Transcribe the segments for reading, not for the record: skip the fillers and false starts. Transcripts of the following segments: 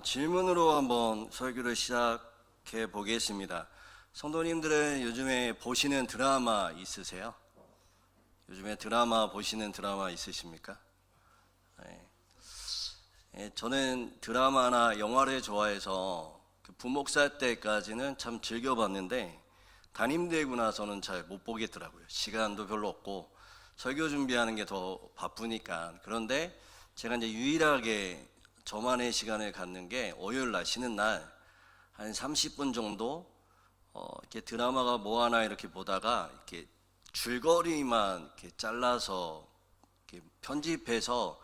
질문으로 한번 설교를 시작해 보겠습니다. 성도님들은 요즘에 보시는 드라마 있으세요? 요즘에 보시는 드라마 있으십니까? 네. 저는 드라마나 영화를 좋아해서 부목사 때까지는 참 즐겨봤는데 담임되고 나서는 잘 못 보겠더라고요. 시간도 별로 없고 설교 준비하는 게 더 바쁘니까. 그런데 제가 이제 유일하게 저만의 시간을 갖는 게 월요일 날 쉬는 날 한 30분 정도 이렇게 드라마가 뭐 하나 이렇게 보다가 이렇게 줄거리만 이렇게 잘라서 이렇게 편집해서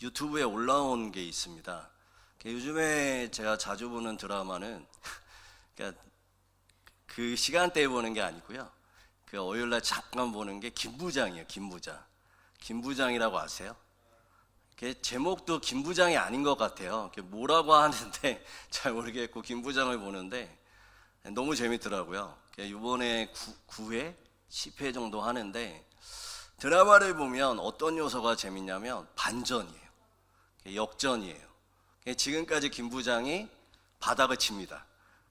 유튜브에 올라온 게 있습니다. 요즘에 제가 자주 보는 드라마는 그러니까 그 시간대에 보는 게 아니고요. 그 월요일 날 잠깐 보는 게 김부장이에요. 김부장이라고 아세요? 제목도 김부장이 아닌 것 같아요. 뭐라고 하는데 잘 모르겠고 김부장을 보는데 너무 재밌더라고요. 이번에 9회, 10회 정도 하는데 드라마를 보면 어떤 요소가 재밌냐면 반전이에요. 역전이에요. 지금까지 김부장이 바닥을 칩니다.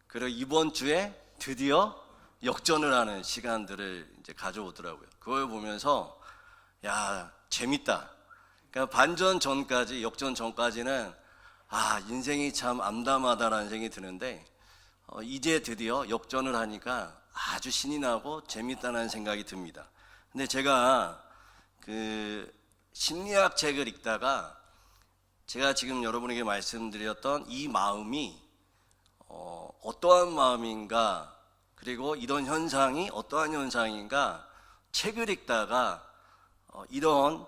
그리고 이번 주에 드디어 역전을 하는 시간들을 이제 가져오더라고요. 그걸 보면서 야, 재밌다. 그러니까 반전 전까지, 역전 전까지는 인생이 참 암담하다라는 생각이 드는데 이제 드디어 역전을 하니까 아주 신이 나고 재밌다는 생각이 듭니다. 근데 제가 그 심리학 책을 읽다가 제가 지금 여러분에게 말씀드렸던 이 마음이 어떠한 마음인가, 그리고 이런 현상이 어떠한 현상인가 책을 읽다가 이런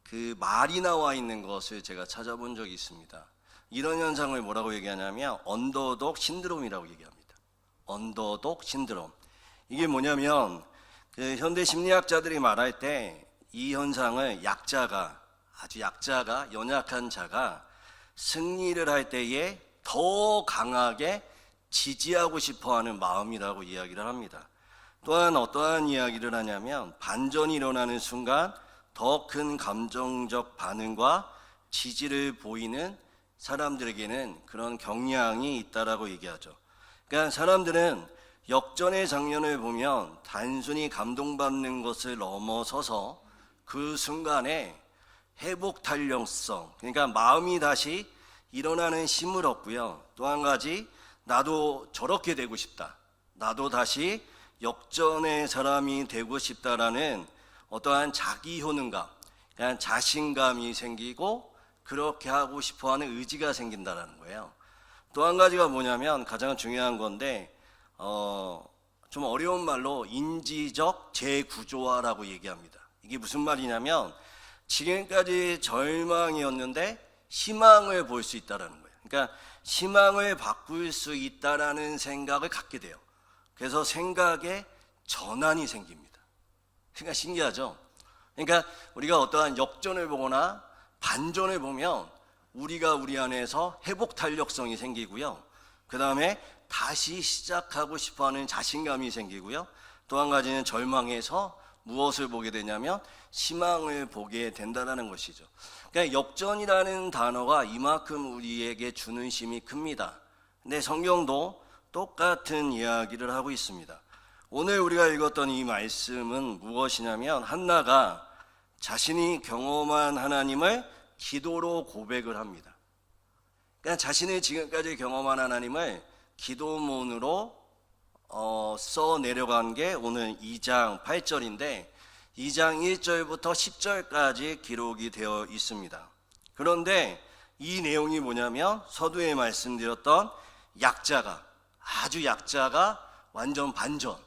그 말이 나와 있는 것을 제가 찾아본 적이 있습니다. 이런 현상을 뭐라고 얘기하냐면 언더독 신드롬이라고 얘기합니다. 언더독 신드롬. 이게 뭐냐면 그 현대 심리학자들이 말할 때 이 현상을 아주 약자가, 연약한 자가 승리를 할 때에 더 강하게 지지하고 싶어하는 마음이라고 이야기를 합니다. 또한 어떠한 이야기를 하냐면 반전이 일어나는 순간 더 큰 감정적 반응과 지지를 보이는 사람들에게는 그런 경향이 있다라고 얘기하죠. 그러니까 사람들은 역전의 장면을 보면 단순히 감동받는 것을 넘어서서 그 순간에 회복 탄력성, 그러니까 마음이 다시 일어나는 힘을 얻고요. 또 한 가지, 나도 저렇게 되고 싶다. 나도 다시 역전의 사람이 되고 싶다라는 어떠한 자기 효능감, 그냥 자신감이 생기고 그렇게 하고 싶어하는 의지가 생긴다라는 거예요. 또 한 가지가 뭐냐면 가장 중요한 건데 좀 어려운 말로 인지적 재구조화라고 얘기합니다. 이게 무슨 말이냐면 지금까지 절망이었는데 희망을 볼 수 있다라는 거예요. 그러니까 희망을 바꿀 수 있다라는 생각을 갖게 돼요. 그래서 생각에 전환이 생깁니다. 그러니까 신기하죠? 그러니까 우리가 어떠한 역전을 보거나 반전을 보면 우리가 우리 안에서 회복 탄력성이 생기고요. 그 다음에 다시 시작하고 싶어하는 자신감이 생기고요. 또 한 가지는 절망에서 무엇을 보게 되냐면 희망을 보게 된다는 것이죠. 그러니까 역전이라는 단어가 이만큼 우리에게 주는 힘이 큽니다. 근데 성경도 똑같은 이야기를 하고 있습니다. 오늘 우리가 읽었던 이 말씀은 무엇이냐면 한나가 자신이 경험한 하나님을 기도로 고백을 합니다. 그러니까 자신이 지금까지 경험한 하나님을 기도문으로 써 내려간 게 오늘 2장 8절인데 2장 1절부터 10절까지 기록이 되어 있습니다. 그런데 이 내용이 뭐냐면 서두에 말씀드렸던 아주 약자가 완전 반전,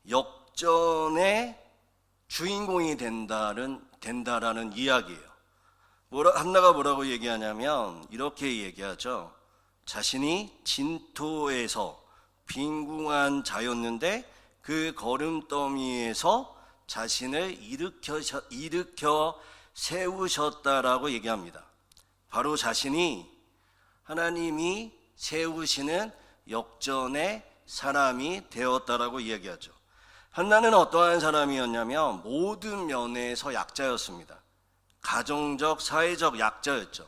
역전의 주인공이 된다라는 이야기예요. 한나가 뭐라고 얘기하냐면 이렇게 얘기하죠. 자신이 진토에서 빈궁한 자였는데 그 거름더미에서 자신을 일으켜 세우셨다라고 얘기합니다. 바로 자신이 하나님이 세우시는 역전의 사람이 되었다라고 이야기하죠. 한나는 어떠한 사람이었냐면 모든 면에서 약자였습니다. 가정적, 사회적 약자였죠.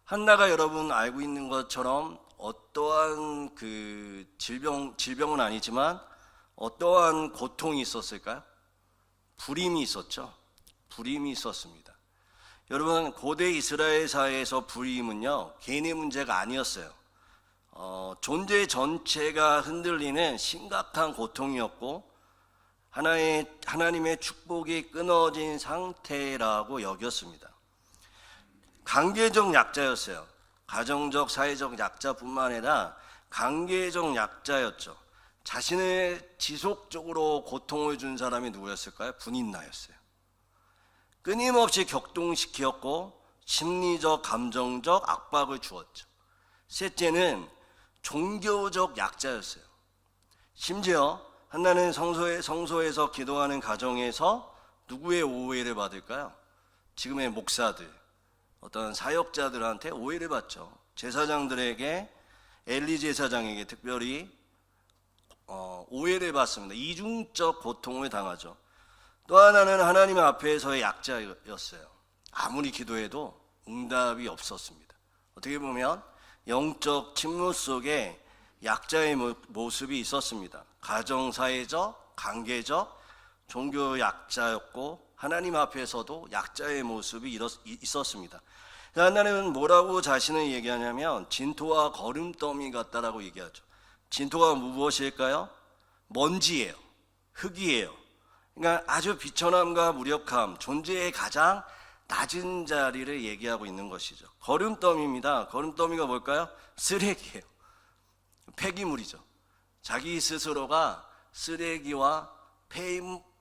한나가 여러분 알고 있는 것처럼 어떠한 그 질병은 아니지만 어떠한 고통이 있었을까요? 불임이 있었죠. 불임이 있었습니다. 여러분, 고대 이스라엘 사회에서 불임은요, 개인의 문제가 아니었어요. 존재 전체가 흔들리는 심각한 고통이었고, 하나님의 축복이 끊어진 상태라고 여겼습니다. 관계적 약자였어요. 가정적, 사회적 약자뿐만 아니라 관계적 약자였죠. 자신을 지속적으로 고통을 준 사람이 누구였을까요? 분인나였어요. 끊임없이 격동시켰고 심리적, 감정적 압박을 주었죠. 셋째는 종교적 약자였어요. 심지어 한나는 성소에서 기도하는 가정에서 누구의 오해를 받을까요? 지금의 목사들, 어떤 사역자들한테 오해를 받죠. 제사장들에게, 엘리 제사장에게 특별히 오해를 받습니다. 이중적 고통을 당하죠. 또 하나는 하나님 앞에서의 약자였어요. 아무리 기도해도 응답이 없었습니다. 어떻게 보면 영적 침묵 속에 약자의 모습이 있었습니다. 가정, 사회적, 관계적, 종교 약자였고 하나님 앞에서도 약자의 모습이 있었습니다. 하나님은 뭐라고 자신을 얘기하냐면 진토와 거름더미 같다라고 얘기하죠. 진토가 무엇일까요? 먼지예요. 흙이에요. 그러니까 아주 비천함과 무력함, 존재의 가장 낮은 자리를 얘기하고 있는 것이죠. 거름더미입니다. 거름더미가 뭘까요? 쓰레기예요. 폐기물이죠. 자기 스스로가 쓰레기와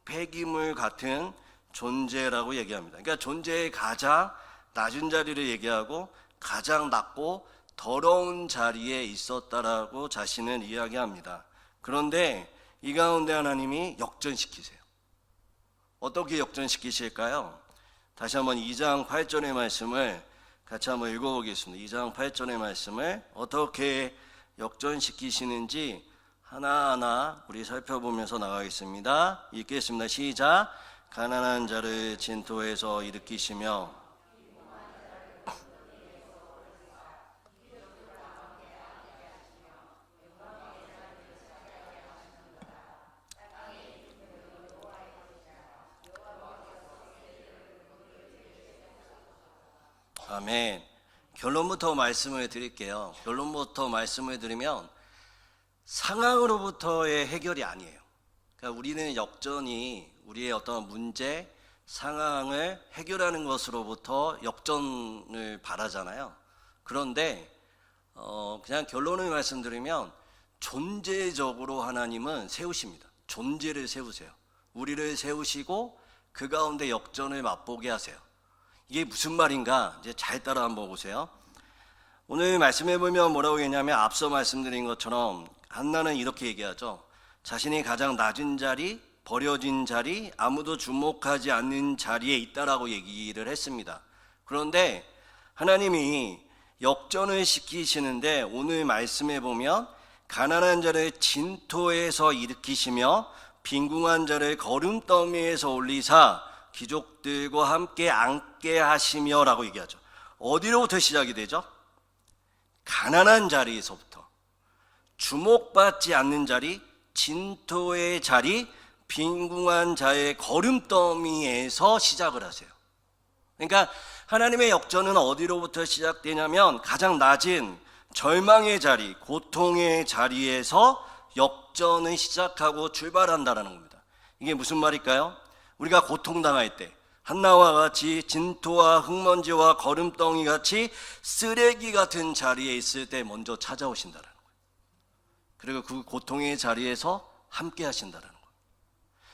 폐기물 같은 존재라고 얘기합니다. 그러니까 존재의 가장 낮은 자리를 얘기하고 가장 낮고 더러운 자리에 있었다라고 자신을 이야기합니다. 그런데 이 가운데 하나님이 역전시키세요. 어떻게 역전시키실까요? 다시 한번 2장 8절의 말씀을 같이 한번 읽어보겠습니다. 2장 8절의 말씀을 어떻게 역전시키시는지 하나하나 우리 살펴보면서 나가겠습니다. 읽겠습니다. 시작. 가난한 자를 진토에서 일으키시며 아멘. 결론부터 말씀을 드릴게요. 결론부터 말씀을 드리면 상황으로부터의 해결이 아니에요. 그러니까 우리는 역전이 우리의 어떤 문제, 상황을 해결하는 것으로부터 역전을 바라잖아요. 그런데 그냥 결론을 말씀드리면 존재적으로 하나님은 세우십니다. 존재를 세우세요. 우리를 세우시고 그 가운데 역전을 맛보게 하세요. 이게 무슨 말인가? 이제 잘 따라 한번 보세요. 오늘 말씀해 보면 뭐라고 했냐면 앞서 말씀드린 것처럼 한나는 이렇게 얘기하죠. 자신이 가장 낮은 자리, 버려진 자리, 아무도 주목하지 않는 자리에 있다라고 얘기를 했습니다. 그런데 하나님이 역전을 시키시는데 오늘 말씀해 보면 가난한 자를 진토에서 일으키시며 빈궁한 자를 거름더미에서 올리사 귀족들과 함께 앉게 하시며 라고 얘기하죠. 어디로부터 시작이 되죠? 가난한 자리에서부터, 주목받지 않는 자리, 진토의 자리, 빈궁한 자의 거름더미에서 시작을 하세요. 그러니까 하나님의 역전은 어디로부터 시작되냐면 가장 낮은 절망의 자리, 고통의 자리에서 역전을 시작하고 출발한다는 겁니다. 이게 무슨 말일까요? 우리가 고통당할 때 한나와 같이 진토와 흙먼지와 거름덩이 같이 쓰레기 같은 자리에 있을 때 먼저 찾아오신다는 거예요. 그리고 그 고통의 자리에서 함께 하신다는 거예요.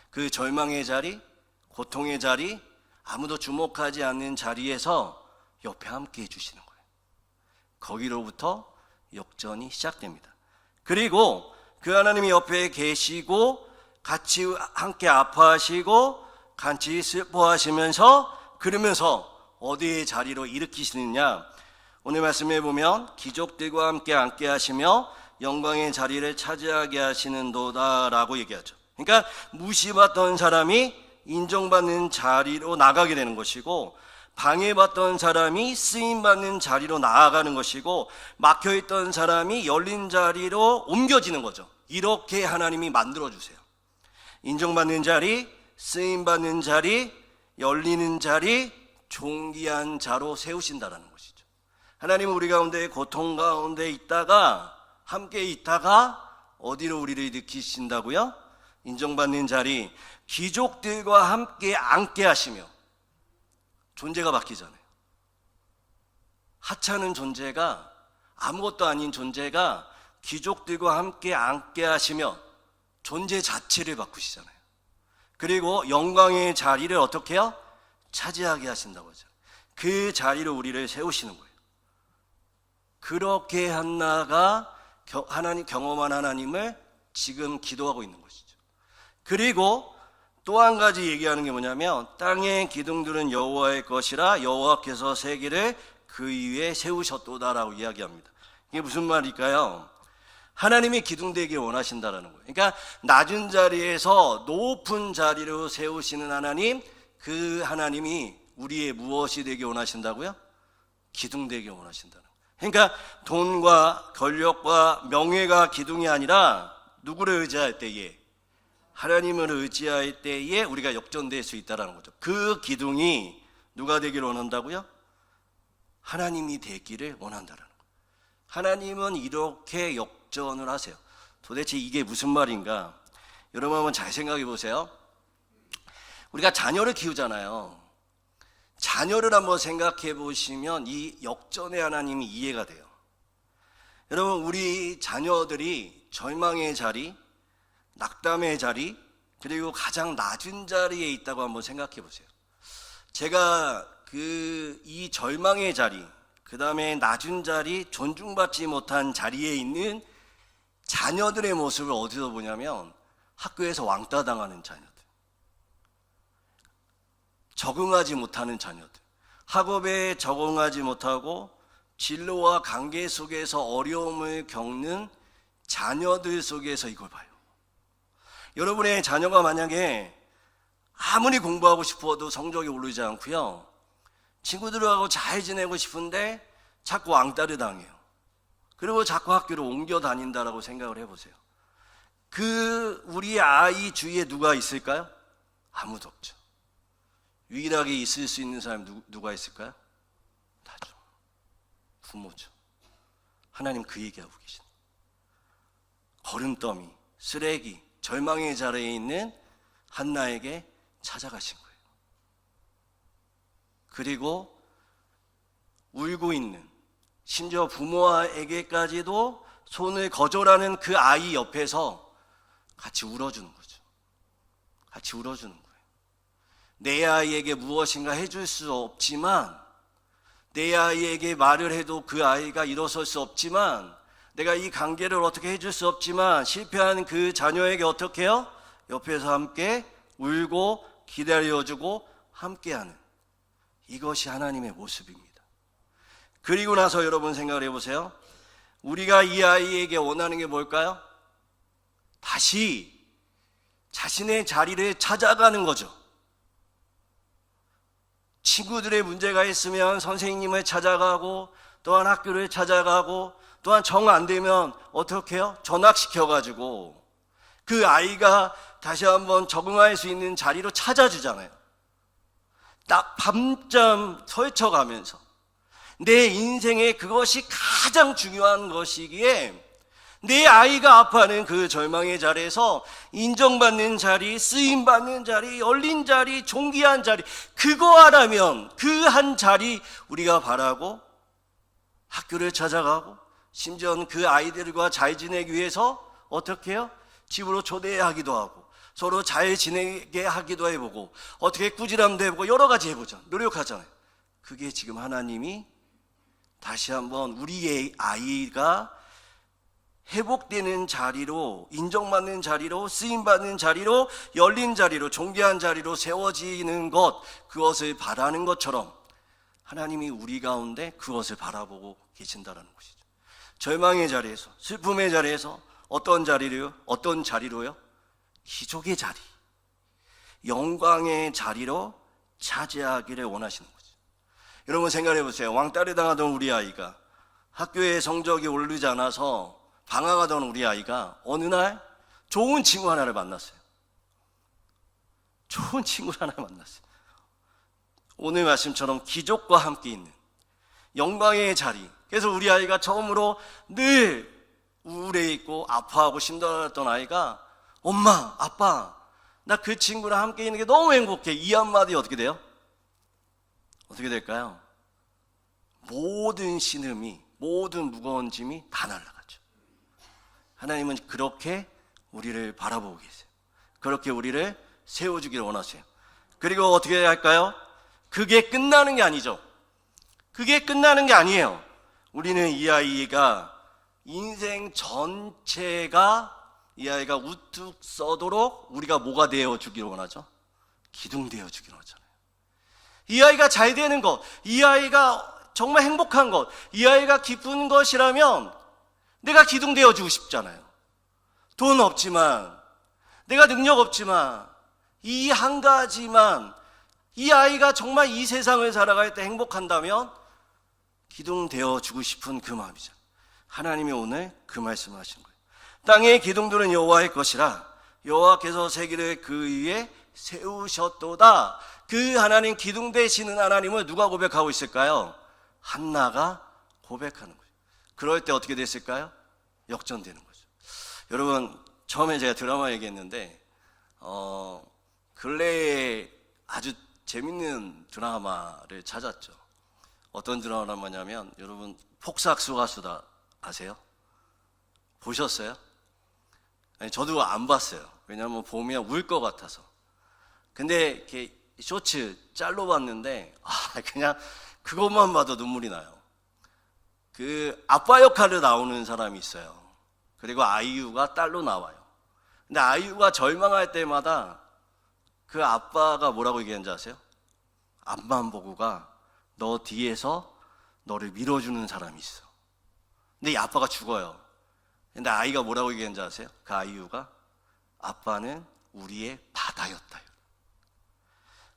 그 절망의 자리, 고통의 자리, 아무도 주목하지 않는 자리에서 옆에 함께 해주시는 거예요. 거기로부터 역전이 시작됩니다. 그리고 그 하나님이 옆에 계시고 같이 함께 아파하시고 같이 슬퍼하시면서 그러면서 어디의 자리로 일으키시느냐? 오늘 말씀해 보면 귀족들과 함께 앉게 하시며 영광의 자리를 차지하게 하시는도다라고 얘기하죠. 그러니까 무시받던 사람이 인정받는 자리로 나가게 되는 것이고 방해받던 사람이 쓰임받는 자리로 나아가는 것이고, 막혀있던 사람이 열린 자리로 옮겨지는 거죠. 이렇게 하나님이 만들어주세요. 인정받는 자리, 쓰임받는 자리, 열리는 자리, 존귀한 자로 세우신다라는 것이죠. 하나님은 우리 가운데 고통 가운데 있다가, 함께 있다가 어디로 우리를 일으키신다고요? 인정받는 자리, 귀족들과 함께 앉게 하시며, 존재가 바뀌잖아요. 하찮은 존재가, 아무것도 아닌 존재가 귀족들과 함께 앉게 하시며 존재 자체를 바꾸시잖아요. 그리고 영광의 자리를 어떻게 해요? 차지하게 하신다고 하죠. 그 자리로 우리를 세우시는 거예요. 그렇게 한나가 하나님 경험한 하나님을 지금 기도하고 있는 것이죠. 그리고 또 한 가지 얘기하는 게 뭐냐면, 땅의 기둥들은 여호와의 것이라 여호와께서 세계를 그 위에 세우셨도다라고 이야기합니다. 이게 무슨 말일까요? 하나님이 기둥되길 원하신다라는 거예요. 그러니까 낮은 자리에서 높은 자리로 세우시는 하나님, 그 하나님이 우리의 무엇이 되길 원하신다고요? 기둥되길 원하신다는 거예요. 그러니까 돈과 권력과 명예가 기둥이 아니라 누구를 의지할 때에? 하나님을 의지할 때에 우리가 역전될 수 있다는 거죠. 그 기둥이 누가 되기를 원한다고요? 하나님이 되기를 원한다는 거예요. 하나님은 이렇게 역전을 하세요. 도대체 이게 무슨 말인가? 여러분 한번 잘 생각해 보세요. 우리가 자녀를 키우잖아요. 자녀를 한번 생각해 보시면 이 역전의 하나님이 이해가 돼요. 여러분, 우리 자녀들이 절망의 자리, 낙담의 자리, 그리고 가장 낮은 자리에 있다고 한번 생각해 보세요. 제가 이 절망의 자리, 그 다음에 낮은 자리, 존중받지 못한 자리에 있는 자녀들의 모습을 어디서 보냐면 학교에서 왕따 당하는 자녀들, 적응하지 못하는 자녀들, 학업에 적응하지 못하고 진로와 관계 속에서 어려움을 겪는 자녀들 속에서 이걸 봐요. 여러분의 자녀가 만약에 아무리 공부하고 싶어도 성적이 오르지 않고요, 친구들하고 잘 지내고 싶은데 자꾸 왕따를 당해요. 그리고 자꾸 학교를 옮겨 다닌다라고 생각을 해보세요. 우리 아이 주위에 누가 있을까요? 아무도 없죠. 유일하게 있을 수 있는 사람이 누가 있을까요? 나죠. 부모죠. 하나님 그 얘기하고 계신 거름더미, 쓰레기, 절망의 자리에 있는 한나에게 찾아가신 거예요. 그리고 울고 있는, 심지어 부모에게까지도 손을 거절하는 그 아이 옆에서 같이 울어주는 거죠. 같이 울어주는 거예요. 내 아이에게 무엇인가 해줄 수 없지만, 내 아이에게 말을 해도 그 아이가 일어설 수 없지만, 내가 이 관계를 어떻게 해줄 수 없지만 실패한 그 자녀에게 어떻게 해요? 옆에서 함께 울고 기다려주고 함께하는, 이것이 하나님의 모습입니다. 그리고 나서 여러분 생각을 해보세요. 우리가 이 아이에게 원하는 게 뭘까요? 다시 자신의 자리를 찾아가는 거죠. 친구들의 문제가 있으면 선생님을 찾아가고, 또한 학교를 찾아가고, 또한 정 안 되면 어떻게 해요? 전학시켜가지고 그 아이가 다시 한번 적응할 수 있는 자리로 찾아주잖아요. 딱 밤잠 설쳐가면서 내 인생에 그것이 가장 중요한 것이기에 내 아이가 아파하는 그 절망의 자리에서 인정받는 자리, 쓰임받는 자리, 열린 자리, 존귀한 자리, 그거 하라면 그 한 자리 우리가 바라고 학교를 찾아가고, 심지어는 그 아이들과 잘 지내기 위해서 어떻게 해요? 집으로 초대하기도 하고, 서로 잘 지내게 하기도 해보고, 어떻게 꾸지람도 해보고, 여러 가지 해보죠. 노력하잖아요. 그게 지금 하나님이 다시 한번 우리의 아이가 회복되는 자리로, 인정받는 자리로, 쓰임받는 자리로, 열린 자리로, 존귀한 자리로 세워지는 것, 그것을 바라는 것처럼 하나님이 우리 가운데 그것을 바라보고 계신다는 것이죠. 절망의 자리에서, 슬픔의 자리에서 어떤 자리로요? 기족의 자리, 영광의 자리로 차지하기를 원하시는 거죠. 여러분 생각해 보세요. 왕따를 당하던 우리 아이가, 학교에 성적이 오르지 않아서 방황하던 우리 아이가 어느 날 좋은 친구 하나를 만났어요. 좋은 친구를 하나 만났어요. 오늘 말씀처럼 기적과 함께 있는 영광의 자리. 그래서 우리 아이가 처음으로 늘 우울해 있고 아파하고 힘들었던 아이가, 엄마, 아빠, 나 그 친구랑 함께 있는 게 너무 행복해. 이 한마디 어떻게 돼요? 어떻게 될까요? 모든 신음이, 모든 무거운 짐이 다 날아가죠. 하나님은 그렇게 우리를 바라보고 계세요. 그렇게 우리를 세워주기를 원하세요. 그리고 어떻게 할까요? 그게 끝나는 게 아니죠. 그게 끝나는 게 아니에요. 우리는 이 아이가 인생 전체가, 이 아이가 우뚝 서도록 우리가 뭐가 되어주기를 원하죠? 기둥 되어주기를 원하잖아요. 이 아이가 잘 되는 것, 이 아이가 정말 행복한 것, 이 아이가 기쁜 것이라면 내가 기둥 되어주고 싶잖아요. 돈 없지만, 내가 능력 없지만, 이 한 가지만, 이 아이가 정말 이 세상을 살아갈 때 행복한다면 기둥 되어주고 싶은 그 마음이죠. 하나님이 오늘 그 말씀을 하신 거예요. 땅의 기둥들은 여호와의 것이라 여호와께서 세기를 그 위에 세우셨도다. 그 하나님, 기둥 되시는 하나님을 누가 고백하고 있을까요? 한나가 고백하는 거죠. 그럴 때 어떻게 됐을까요? 역전되는 거죠. 여러분, 처음에 제가 드라마 얘기했는데 근래에 아주 재밌는 드라마를 찾았죠. 어떤 드라마냐면, 여러분 폭삭소가수다 아세요? 보셨어요? 아니, 저도 안 봤어요. 왜냐하면 보면 울 것 같아서. 근데 이렇게 쇼츠 짤로 봤는데 그냥 그것만 봐도 눈물이 나요. 그 아빠 역할로 나오는 사람이 있어요. 그리고 아이유가 딸로 나와요. 근데 아이유가 절망할 때마다 그 아빠가 뭐라고 얘기하는지 아세요? 앞만 보고가 너 뒤에서 너를 밀어주는 사람이 있어. 근데 이 아빠가 죽어요. 근데 아이가 뭐라고 얘기하는지 아세요? 그 아이유가, 아빠는 우리의 바다였다.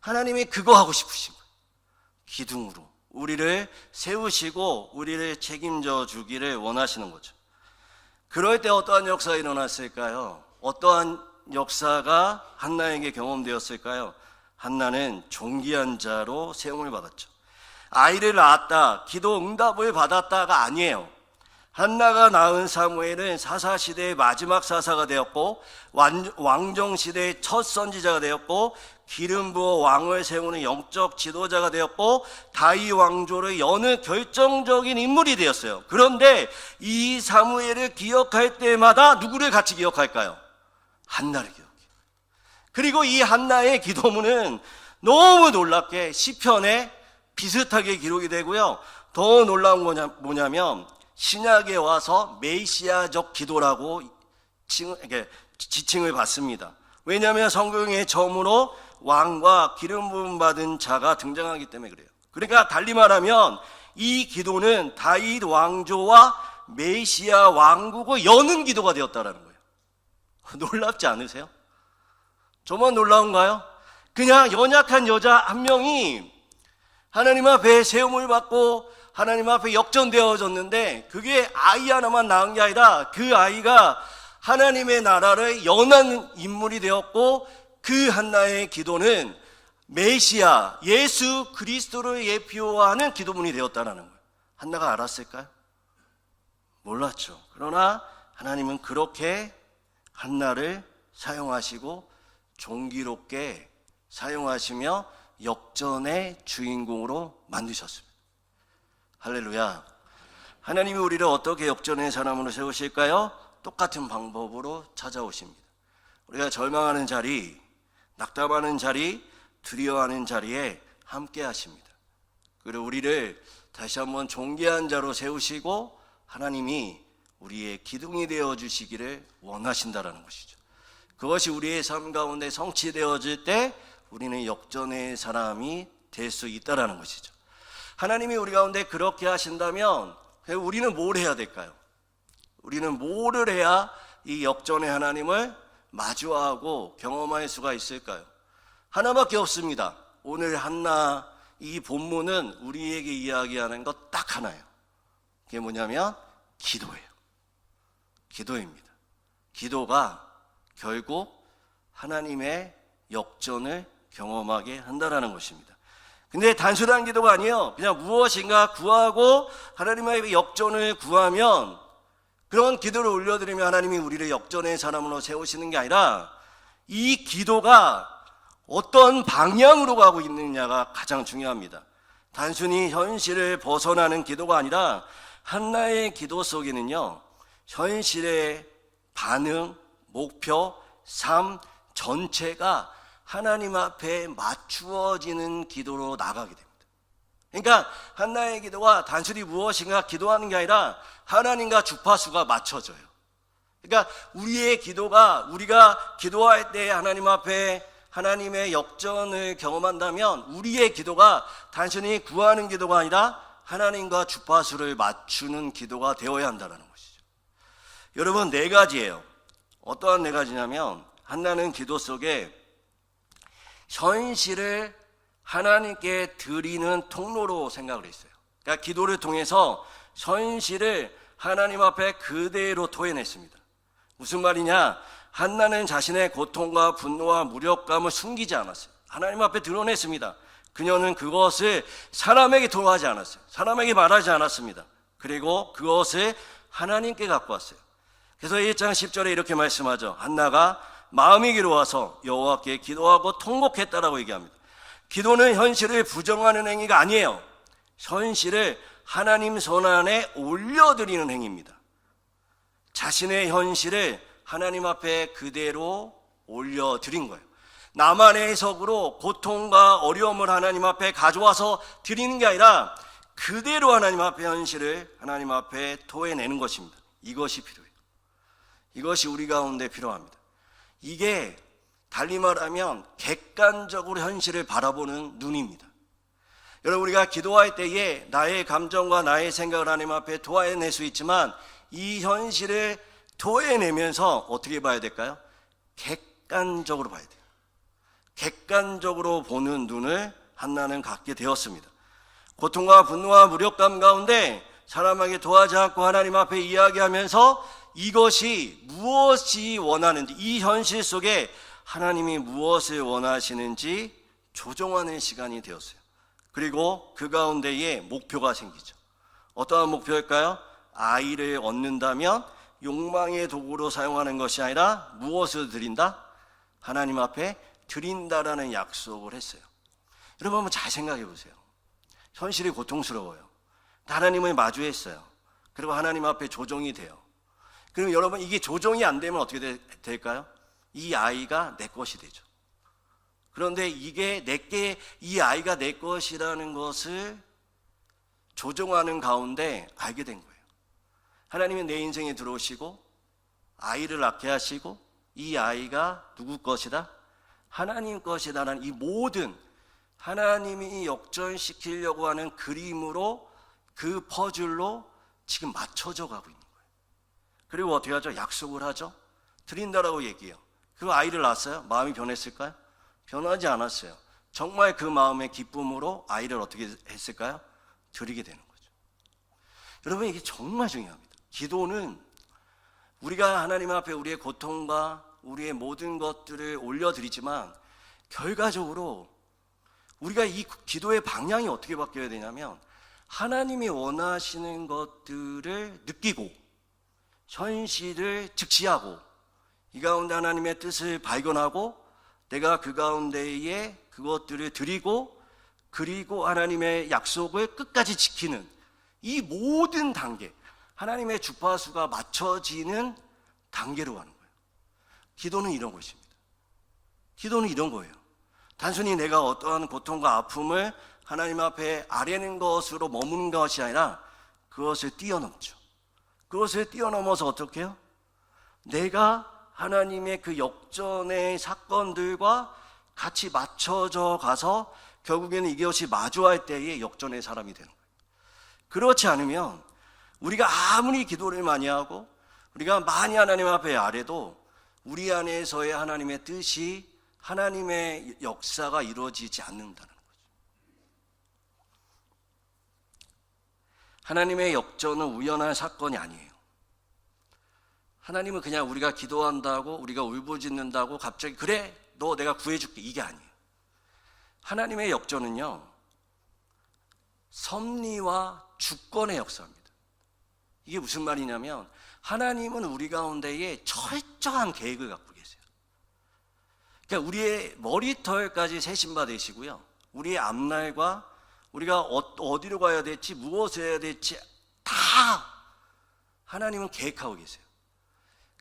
하나님이 그거 하고 싶으신 거예요. 기둥으로 우리를 세우시고 우리를 책임져 주기를 원하시는 거죠. 그럴 때 어떠한 역사가 일어났을까요? 어떠한 역사가 한나에게 경험되었을까요? 한나는 존귀한 자로 세움을 받았죠. 아이를 낳았다, 기도 응답을 받았다가 아니에요. 한나가 낳은 사무엘은 사사시대의 마지막 사사가 되었고, 왕정시대의 첫 선지자가 되었고, 기름 부어 왕을 세우는 영적 지도자가 되었고, 다윗 왕조를 여는 결정적인 인물이 되었어요. 그런데 이 사무엘을 기억할 때마다 누구를 같이 기억할까요? 한나를 기억해요. 그리고 이 한나의 기도문은 너무 놀랍게 시편에 비슷하게 기록이 되고요. 더 놀라운 건 뭐냐면, 신약에 와서 메시아적 기도라고 지칭을 받습니다. 왜냐하면 성경에 처음으로 왕과 기름 부음 받은 자가 등장하기 때문에 그래요. 그러니까 달리 말하면 이 기도는 다윗 왕조와 메시아 왕국을 여는 기도가 되었다라는 거예요. 놀랍지 않으세요? 저만 놀라운가요? 그냥 연약한 여자 한 명이 하나님 앞에 세움을 받고 하나님 앞에 역전되어졌는데, 그게 아이 하나만 낳은 게 아니라 그 아이가 하나님의 나라를 연한 인물이 되었고, 그 한나의 기도는 메시아 예수 그리스도를 예표하는 기도문이 되었다는 거예요. 한나가 알았을까요? 몰랐죠. 그러나 하나님은 그렇게 한나를 사용하시고 존귀롭게 사용하시며 역전의 주인공으로 만드셨습니다. 할렐루야. 하나님이 우리를 어떻게 역전의 사람으로 세우실까요? 똑같은 방법으로 찾아오십니다. 우리가 절망하는 자리, 낙담하는 자리, 두려워하는 자리에 함께 하십니다. 그리고 우리를 다시 한번 존귀한 자로 세우시고 하나님이 우리의 기둥이 되어 주시기를 원하신다라는 것이죠. 그것이 우리의 삶 가운데 성취되어질 때 우리는 역전의 사람이 될 수 있다라는 것이죠. 하나님이 우리 가운데 그렇게 하신다면 우리는 뭘 해야 될까요? 우리는 뭐를 해야 이 역전의 하나님을 마주하고 경험할 수가 있을까요? 하나밖에 없습니다. 오늘 한나 이 본문은 우리에게 이야기하는 것 딱 하나예요. 그게 뭐냐면 기도예요. 기도입니다. 기도가 결국 하나님의 역전을 경험하게 한다는 것입니다. 근데 단순한 기도가 아니에요. 그냥 무엇인가 구하고 하나님의 역전을 구하면 그런 기도를 올려드리면 하나님이 우리를 역전의 사람으로 세우시는 게 아니라 이 기도가 어떤 방향으로 가고 있느냐가 가장 중요합니다. 단순히 현실을 벗어나는 기도가 아니라 한나의 기도 속에는요, 현실의 반응, 목표, 삶 전체가 하나님 앞에 맞추어지는 기도로 나가게 됩니다. 그러니까 한나의 기도가 단순히 무엇인가 기도하는 게 아니라 하나님과 주파수가 맞춰져요. 그러니까 우리의 기도가, 우리가 기도할 때 하나님 앞에 하나님의 역전을 경험한다면 우리의 기도가 단순히 구하는 기도가 아니라 하나님과 주파수를 맞추는 기도가 되어야 한다는 것이죠. 여러분, 네 가지예요. 어떠한 네 가지냐면, 한나는 기도 속에 현실을 하나님께 드리는 통로로 생각을 했어요. 그러니까 기도를 통해서 현실을 하나님 앞에 그대로 토해냈습니다. 무슨 말이냐? 한나는 자신의 고통과 분노와 무력감을 숨기지 않았어요. 하나님 앞에 드러냈습니다. 그녀는 그것을 사람에게 토로하지 않았어요. 사람에게 말하지 않았습니다. 그리고 그것을 하나님께 갖고 왔어요. 그래서 1장 10절에 이렇게 말씀하죠. 한나가 마음이 괴로워서 여호와께 기도하고 통곡했다라고 얘기합니다. 기도는 현실을 부정하는 행위가 아니에요. 현실을 하나님 손안에 올려드리는 행위입니다. 자신의 현실을 하나님 앞에 그대로 올려드린 거예요. 나만의 해석으로 고통과 어려움을 하나님 앞에 가져와서 드리는 게 아니라 그대로 하나님 앞에 현실을 하나님 앞에 토해내는 것입니다. 이것이 필요해요. 이것이 우리 가운데 필요합니다. 이게 달리 말하면 객관적으로 현실을 바라보는 눈입니다. 여러분, 우리가 기도할 때에 나의 감정과 나의 생각을 하나님 앞에 토해낼 수 있지만 이 현실을 토해내면서 어떻게 봐야 될까요? 객관적으로 봐야 돼요. 객관적으로 보는 눈을 한나는 갖게 되었습니다. 고통과 분노와 무력감 가운데 사람에게 도와지 않고 하나님 앞에 이야기하면서 이것이 무엇이 원하는지, 이 현실 속에 하나님이 무엇을 원하시는지 조정하는 시간이 되었어요. 그리고 그 가운데에 목표가 생기죠. 어떠한 목표일까요? 아이를 얻는다면 욕망의 도구로 사용하는 것이 아니라 무엇을 드린다? 하나님 앞에 드린다라는 약속을 했어요. 여러분, 한번 잘 생각해 보세요. 현실이 고통스러워요. 하나님을 마주했어요. 그리고 하나님 앞에 조정이 돼요. 그럼 여러분, 이게 조정이 안 되면 어떻게 될까요? 이 아이가 내 것이 되죠. 그런데 이게 이 아이가 내 것이라는 것을 조정하는 가운데 알게 된 거예요. 하나님이 내 인생에 들어오시고 아이를 낳게 하시고 이 아이가 누구 것이다? 하나님 것이다라는 이 모든 하나님이 역전시키려고 하는 그림으로, 그 퍼즐로 지금 맞춰져 가고 있는 거예요. 그리고 어떻게 하죠? 약속을 하죠. 드린다라고 얘기해요. 그 아이를 낳았어요? 마음이 변했을까요? 변하지 않았어요. 정말 그 마음의 기쁨으로 아이를 어떻게 했을까요? 드리게 되는 거죠. 여러분, 이게 정말 중요합니다. 기도는 우리가 하나님 앞에 우리의 고통과 우리의 모든 것들을 올려드리지만 결과적으로 우리가 이 기도의 방향이 어떻게 바뀌어야 되냐면 하나님이 원하시는 것들을 느끼고 현실을 직시하고 이 가운데 하나님의 뜻을 발견하고 내가 그 가운데에 그것들을 드리고 그리고 하나님의 약속을 끝까지 지키는 이 모든 단계, 하나님의 주파수가 맞춰지는 단계로 가는 거예요. 기도는 이런 것입니다. 기도는 이런 거예요. 단순히 내가 어떠한 고통과 아픔을 하나님 앞에 아뢰는 것으로 머무는 것이 아니라 그것을 뛰어넘죠. 그것을 뛰어넘어서 어떻게 해요? 내가 하나님의 그 역전의 사건들과 같이 맞춰져 가서 결국에는 이것이 마주할 때에 역전의 사람이 되는 거예요. 그렇지 않으면 우리가 아무리 기도를 많이 하고 우리가 많이 하나님 앞에 아뢰도 우리 안에서의 하나님의 뜻이, 하나님의 역사가 이루어지지 않는다는 거죠. 하나님의 역전은 우연한 사건이 아니에요. 하나님은 그냥 우리가 기도한다고, 우리가 울부짖는다고 갑자기 그래 너 내가 구해줄게 이게 아니에요. 하나님의 역전은요, 섭리와 주권의 역사입니다. 이게 무슨 말이냐면 하나님은 우리 가운데에 철저한 계획을 갖고 계세요. 그러니까 우리의 머리털까지 세심받으시고요, 우리의 앞날과 우리가 어디로 가야 될지, 무엇을 해야 될지 다 하나님은 계획하고 계세요.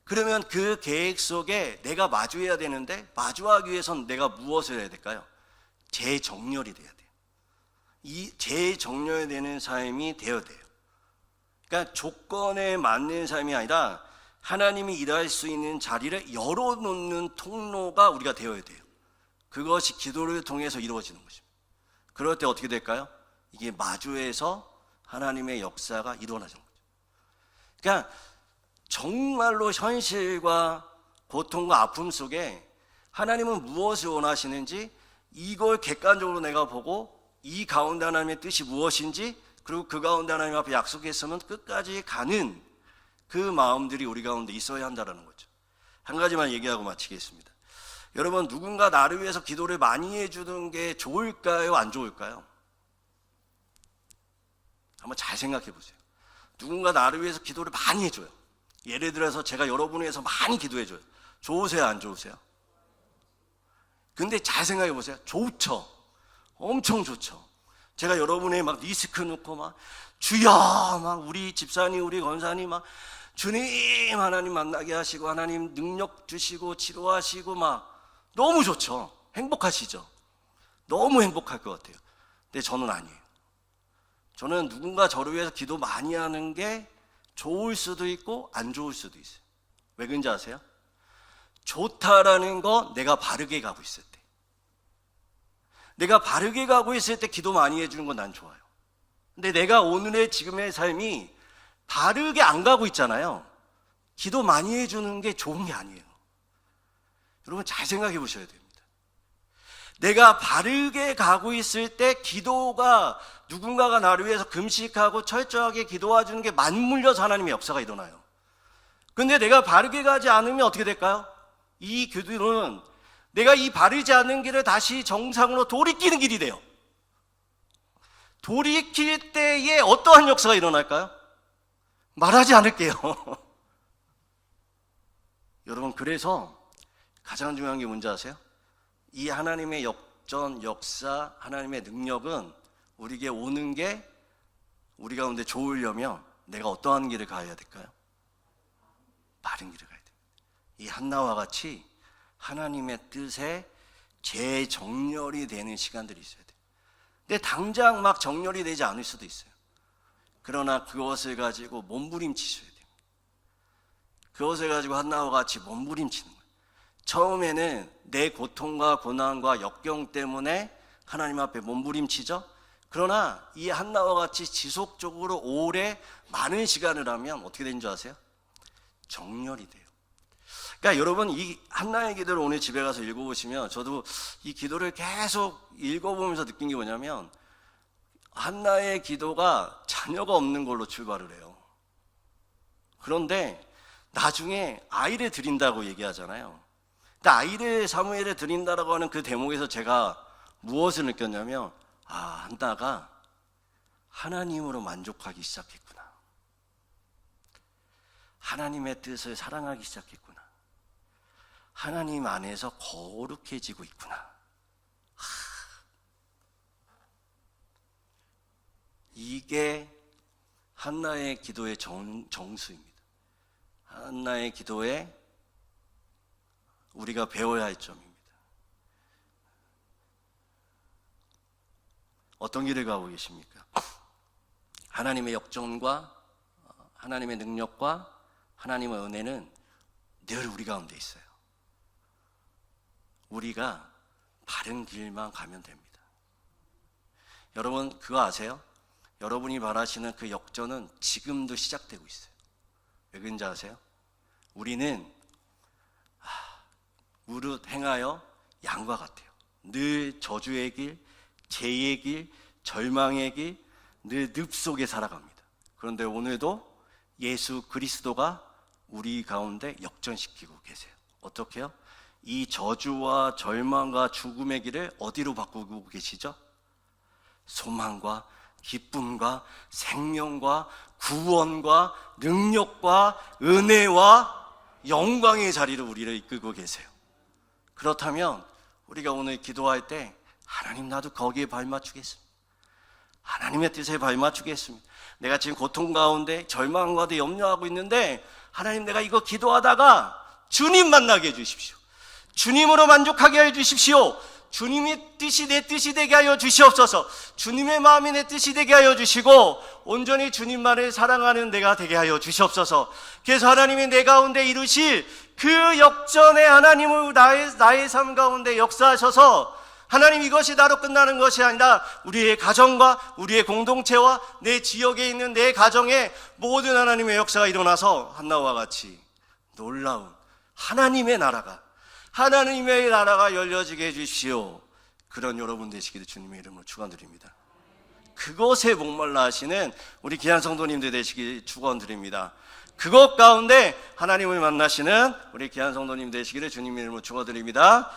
그러면 그 계획 속에 내가 마주해야 되는데, 마주하기 위해서는 내가 무엇을 해야 될까요? 재정렬이 돼야 돼요. 이 재정렬이 되는 삶이 되어야 돼요. 그러니까 조건에 맞는 삶이 아니라 하나님이 일할 수 있는 자리를 열어놓는 통로가 우리가 되어야 돼요. 그것이 기도를 통해서 이루어지는 것입니다. 그럴 때 어떻게 될까요? 이게 마주해서 하나님의 역사가 일어나는 거죠. 그러니까 정말로 현실과 고통과 아픔 속에 하나님은 무엇을 원하시는지, 이걸 객관적으로 내가 보고 이 가운데 하나님의 뜻이 무엇인지, 그리고 그 가운데 하나님 앞에 약속했으면 끝까지 가는 그 마음들이 우리 가운데 있어야 한다는 거죠. 한 가지만 얘기하고 마치겠습니다. 여러분, 누군가 나를 위해서 기도를 많이 해주는 게 좋을까요? 안 좋을까요? 한번 잘 생각해 보세요. 누군가 나를 위해서 기도를 많이 해줘요. 예를 들어서 제가 여러분을 위해서 많이 기도해줘요. 좋으세요? 안 좋으세요? 근데 잘 생각해 보세요. 좋죠. 엄청 좋죠. 제가 여러분의 막 리스크 놓고 막 주여, 막 우리 집사님, 우리 권사님 막 주님 하나님 만나게 하시고 하나님 능력 주시고 치료하시고 막 너무 좋죠. 행복하시죠? 너무 행복할 것 같아요. 근데 저는 아니에요. 저는 누군가 저를 위해서 기도 많이 하는 게 좋을 수도 있고 안 좋을 수도 있어요. 왜 그런지 아세요? 좋다라는 거 내가 바르게 가고 있을 때, 내가 바르게 가고 있을 때 기도 많이 해주는 건 난 좋아요. 근데 내가 오늘의 지금의 삶이 바르게 안 가고 있잖아요. 기도 많이 해주는 게 좋은 게 아니에요. 여러분 잘 생각해 보셔야 됩니다. 내가 바르게 가고 있을 때 기도가, 누군가가 나를 위해서 금식하고 철저하게 기도해 주는 게 맞물려서 하나님의 역사가 일어나요. 근데 내가 바르게 가지 않으면 어떻게 될까요? 이 기도는 내가 이 바르지 않은 길을 다시 정상으로 돌이키는 길이 돼요. 돌이킬 때에 어떠한 역사가 일어날까요? 말하지 않을게요. 여러분, 그래서 가장 중요한 게 뭔지 아세요? 이 하나님의 역전, 역사, 하나님의 능력은 우리에게 오는 게 우리 가운데 좋으려면 내가 어떠한 길을 가야 될까요? 바른 길을 가야 됩니다. 이 한나와 같이 하나님의 뜻에 재정렬이 되는 시간들이 있어야 돼요. 근데 당장 막 정렬이 되지 않을 수도 있어요. 그러나 그것을 가지고 몸부림치셔야 됩니다. 그것을 가지고 한나와 같이 몸부림치는 거예요. 처음에는 내 고통과 고난과 역경 때문에 하나님 앞에 몸부림치죠. 그러나 이 한나와 같이 지속적으로 오래 많은 시간을 하면 어떻게 되는 줄 아세요? 정렬이 돼요. 그러니까 여러분, 이 한나의 기도를 오늘 집에 가서 읽어보시면, 저도 이 기도를 계속 읽어보면서 느낀 게 뭐냐면, 한나의 기도가 자녀가 없는 걸로 출발을 해요. 그런데 나중에 아이를 드린다고 얘기하잖아요. 근데 아이를, 사무엘을 드린다라고 하는 그 대목에서 제가 무엇을 느꼈냐면, 한나가 하나님으로 만족하기 시작했구나. 하나님의 뜻을 사랑하기 시작했구나. 하나님 안에서 거룩해지고 있구나. 이게 한나의 기도의 정수입니다. 한나의 기도에 우리가 배워야 할 점입니다. 어떤 길을 가고 계십니까? 하나님의 역전과 하나님의 능력과 하나님의 은혜는 늘 우리 가운데 있어요. 우리가 바른 길만 가면 됩니다. 여러분 그거 아세요? 여러분이 바라시는 그 역전은 지금도 시작되고 있어요. 왜 그런지 아세요? 우리는 무릇 행하여 양과 같아요. 늘 저주의 길, 죄의 길, 절망의 길, 늘 늪 속에 살아갑니다. 그런데 오늘도 예수 그리스도가 우리 가운데 역전시키고 계세요. 어떻게요? 이 저주와 절망과 죽음의 길을 어디로 바꾸고 계시죠? 소망과 기쁨과 생명과 구원과 능력과 은혜와 영광의 자리로 우리를 이끌고 계세요. 그렇다면 우리가 오늘 기도할 때 하나님, 나도 거기에 발맞추겠습니다. 하나님의 뜻에 발맞추겠습니다. 내가 지금 고통 가운데 절망 가운데 염려하고 있는데 하나님, 내가 이거 기도하다가 주님 만나게 해주십시오. 주님으로 만족하게 해주십시오. 주님의 뜻이 내 뜻이 되게 하여 주시옵소서. 주님의 마음이 내 뜻이 되게 하여 주시고 온전히 주님만을 사랑하는 내가 되게 하여 주시옵소서. 그래서 하나님이 내 가운데 이루실 그 역전의 하나님을 나의 삶 가운데 역사하셔서, 하나님, 이것이 나로 끝나는 것이 아니라 우리의 가정과 우리의 공동체와 내 지역에 있는 내 가정에 모든 하나님의 역사가 일어나서 한나와 같이 놀라운 하나님의 나라가 열려지게 해주시오. 그런 여러분 되시기를 주님의 이름으로 축원드립니다. 그것에 목말라 하시는 우리 귀한 성도님들 되시길 축원드립니다. 그것 가운데 하나님을 만나시는 우리 귀한 성도님 되시기를 주님의 이름으로 축원드립니다.